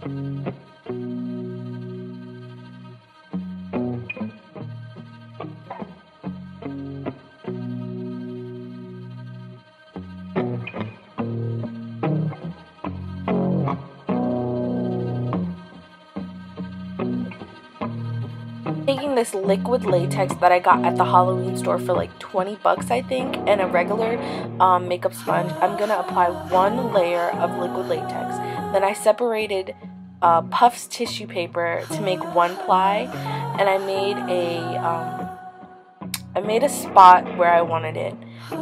Taking this liquid latex that I got at the Halloween store for like 20 bucks I think, and a regular makeup sponge, I'm gonna apply one layer of liquid latex. Then I separated puffs tissue paper to make one ply, and I made a spot where I wanted it.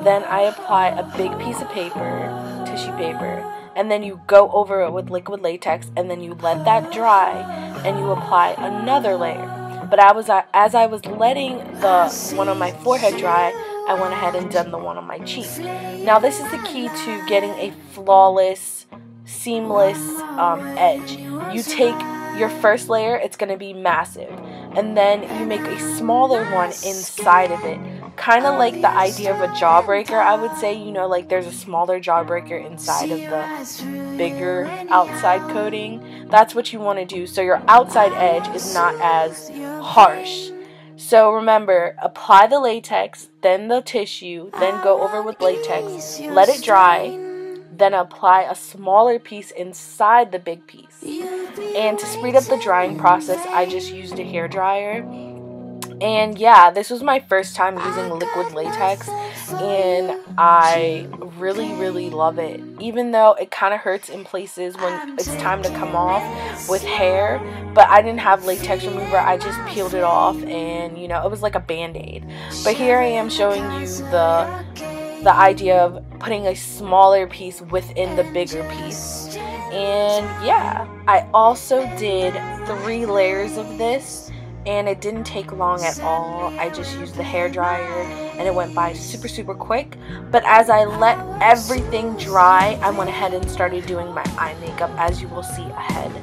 Then I apply a big piece of paper, tissue paper, and then you go over it with liquid latex, and then you let that dry, and you apply another layer. But as I was letting the one on my forehead dry, I went ahead and done the one on my cheek. Now this is the key to getting a flawless, seamless edge. You take your first layer, it's going to be massive, and then you make a smaller one inside of it. Kind of like the idea of a jawbreaker, I would say. You know, like there's a smaller jawbreaker inside of the bigger outside coating. That's what you want to do, so your outside edge is not as harsh. So remember, apply the latex, then the tissue, then go over with latex, let it dry, then apply a smaller piece inside the big piece. And to speed up the drying process, I just used a hairdryer. And yeah, this was my first time using liquid latex, and I really love it, even though it kind of hurts in places when it's time to come off with hair. But I didn't have latex remover, I just peeled it off, and you know, it was like a band-aid. But here I am showing you the idea of putting a smaller piece within the bigger piece. And yeah, I also did 3 layers of this, and it didn't take long at all. I just used the hairdryer, and it went by super quick. But as I let everything dry, I went ahead and started doing my eye makeup, as you will see ahead.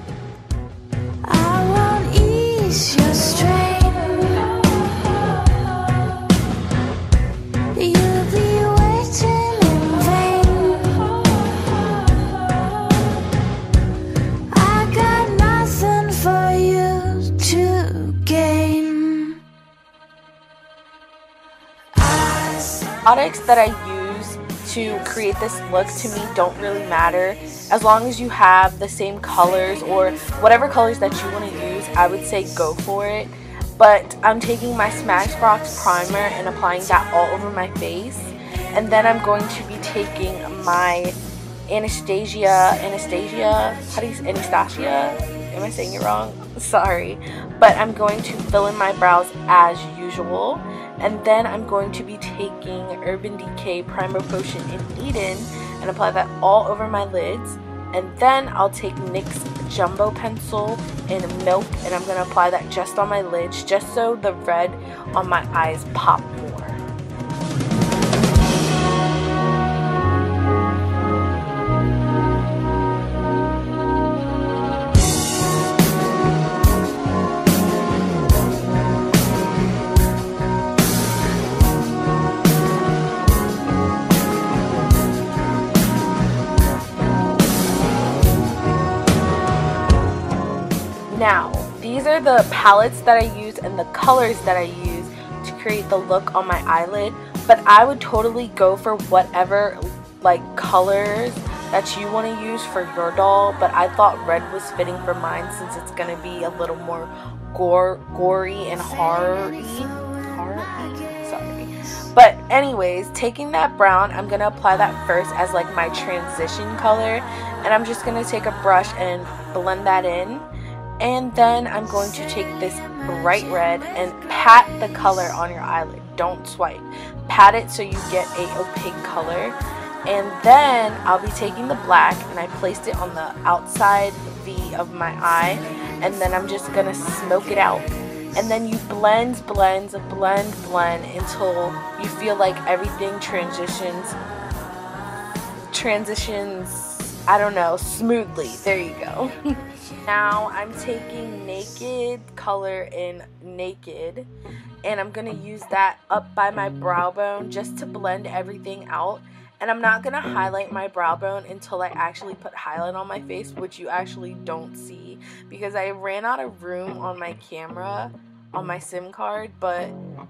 I won't ease your strain. You'll be waiting in vain. I got nothing for you to gain. Products that I use to create this look to me don't really matter. As long as you have the same colors or whatever colors that you want to use, I would say go for it. But I'm taking my Smashbox primer and applying that all over my face. And then I'm going to be taking my Anastasia, am I saying it wrong? Sorry. But I'm going to fill in my brows as usual. And then I'm going to be taking Urban Decay Primer Potion in Eden and apply that all over my lids. And then I'll take NYX Jumbo Pencil in Milk, and I'm going to apply that just on my lids, just so the red on my eyes pop more. Now, these are the palettes that I use and the colors that I use to create the look on my eyelid, but I would totally go for whatever like colors that you want to use for your doll, but I thought red was fitting for mine since it's going to be a little more gory and horror-y. Sorry. But anyways, taking that brown, I'm going to apply that first as like my transition color, and I'm just going to take a brush and blend that in. And then I'm going to take this bright red and pat the color on your eyelid. Don't swipe. Pat it so you get a opaque color. And then I'll be taking the black, and I placed it on the outside V of my eye. And then I'm just going to smoke it out. And then you blend until you feel like everything transitions, I don't know, smoothly. There you go. Now I'm taking Naked color in Naked, and I'm going to use that up by my brow bone just to blend everything out. And I'm not going to highlight my brow bone until I actually put highlight on my face, which you actually don't see because I ran out of room on my camera on my SIM card, but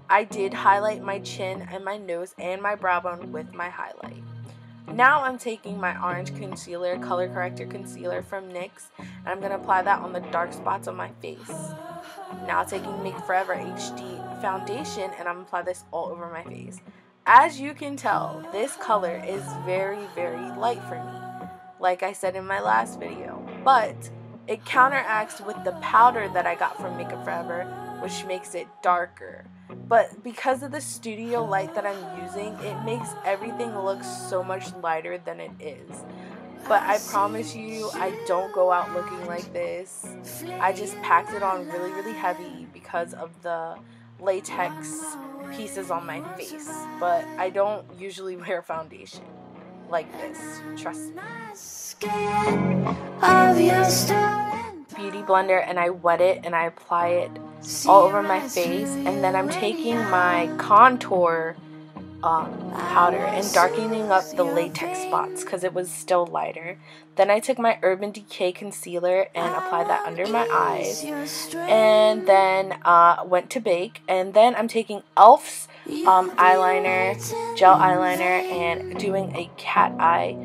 I did highlight my chin and my nose and my brow bone with my highlight. Now I'm taking my orange concealer, color corrector concealer from NYX, and I'm going to apply that on the dark spots on my face. Now taking Make Forever HD foundation, and I'm going to apply this all over my face. As you can tell, this color is very, very light for me, like I said in my last video, but it counteracts with the powder that I got from Makeup Forever, which makes it darker. But because of the studio light that I'm using, it makes everything look so much lighter than it is. But I promise you, I don't go out looking like this. I just packed it on really, really heavy because of the latex pieces on my face. But I don't usually wear foundation like this, trust me. Beauty blender, and I wet it and I apply it all over my face, and then I'm taking my contour powder and darkening up the latex spots because it was still lighter. Then I took my Urban Decay concealer and applied that under my eyes, and then went to bake. And then I'm taking e.l.f.'s eyeliner, gel eyeliner, and doing a cat eye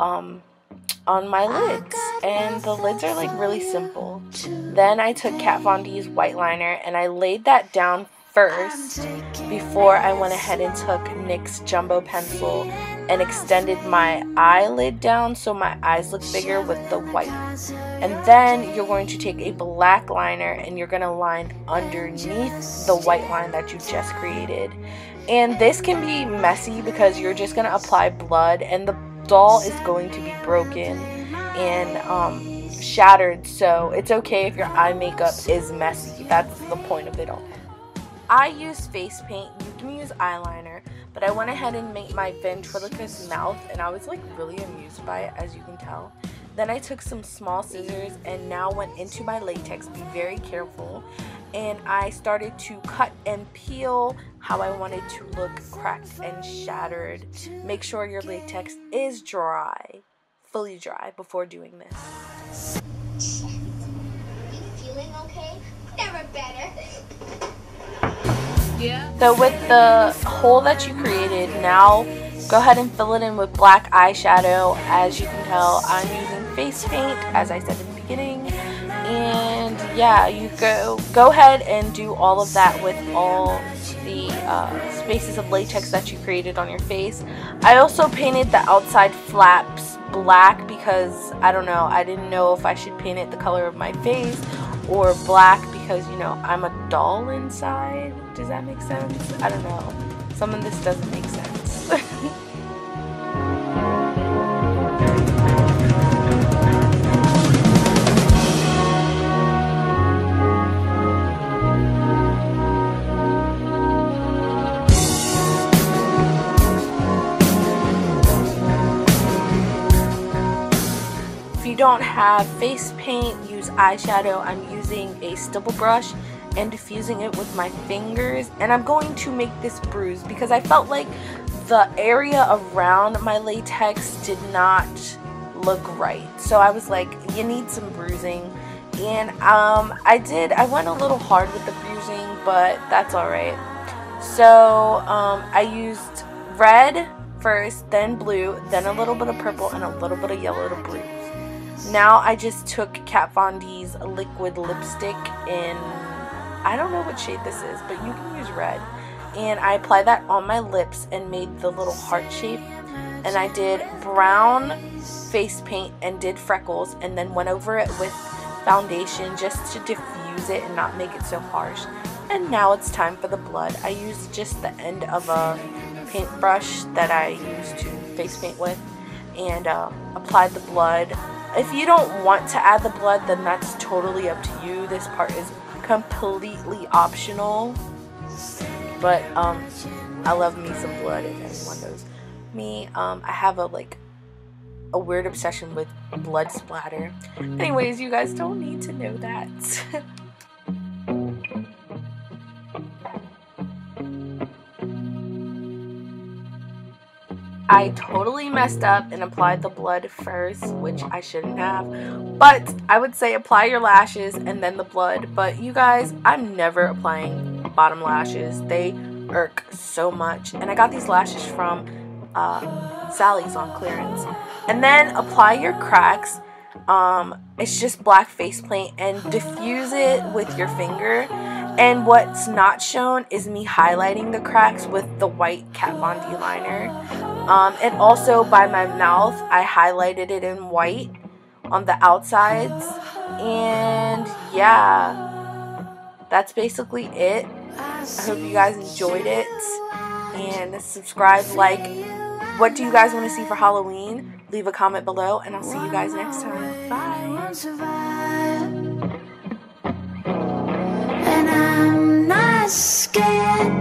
on my lids, and the lids are like really simple. Then I took Kat Von D's white liner and I laid that down first before I went ahead and took NYX jumbo pencil and extended my eyelid down so my eyes look bigger with the white. And then you're going to take a black liner and you're going to line underneath the white line that you just created. And this can be messy because you're just going to apply blood, and the doll is going to be broken and shattered, so it's okay if your eye makeup is messy. That's the point of it all. I use face paint, you can use eyeliner, but I went ahead and made my ventriloquist mouth, and I was like really amused by it, as you can tell. Then I took some small scissors and now went into my latex. Be very careful. And I started to cut and peel how I wanted to look cracked and shattered. Make sure your latex is dry, fully dry, before doing this. You feeling okay? Never better. Yeah. So with the hole that you created, now go ahead and fill it in with black eyeshadow. As you can tell, I'm using face paint, as I said in the beginning. And yeah, you go ahead and do all of that with all the spaces of latex that you created on your face. I also painted the outside flaps black because, I don't know, I didn't know if I should paint it the color of my face or black because, you know, I'm a doll inside. Does that make sense? I don't know. Some of this doesn't make sense. If you don't have face paint, use eyeshadow. I'm using a stipple brush and diffusing it with my fingers, and I'm going to make this bruise because I felt like the area around my latex did not look right. So I was like, you need some bruising, and I went a little hard with the bruising, but that's alright. So I used red first, then blue, then a little bit of purple, and a little bit of yellow to bruise. Now I just took Kat Von D's liquid lipstick in, I don't know what shade this is, but you can use red. And I applied that on my lips and made the little heart shape. And I did brown face paint and did freckles, and then went over it with foundation just to diffuse it and not make it so harsh. And now it's time for the blood. I used just the end of a paintbrush that I used to face paint with and applied the blood. If you don't want to add the blood, then that's totally up to you. This part is completely optional. But I love me some blood, if anyone knows me. I have a weird obsession with blood splatter. Anyways, you guys don't need to know that. I totally messed up and applied the blood first, which I shouldn't have. But I would say apply your lashes and then the blood. But you guys, I'm never applying bottom lashes. They irk so much. And I got these lashes from Sally's on clearance. And then apply your cracks. It's just black face paint and diffuse it with your finger. And what's not shown is me highlighting the cracks with the white Kat Von D liner. And also by my mouth, I highlighted it in white on the outsides. And yeah, that's basically it. I hope you guys enjoyed it. And subscribe, like. What do you guys want to see for Halloween? Leave a comment below, and I'll see you guys next time. Bye. And I'm not scared.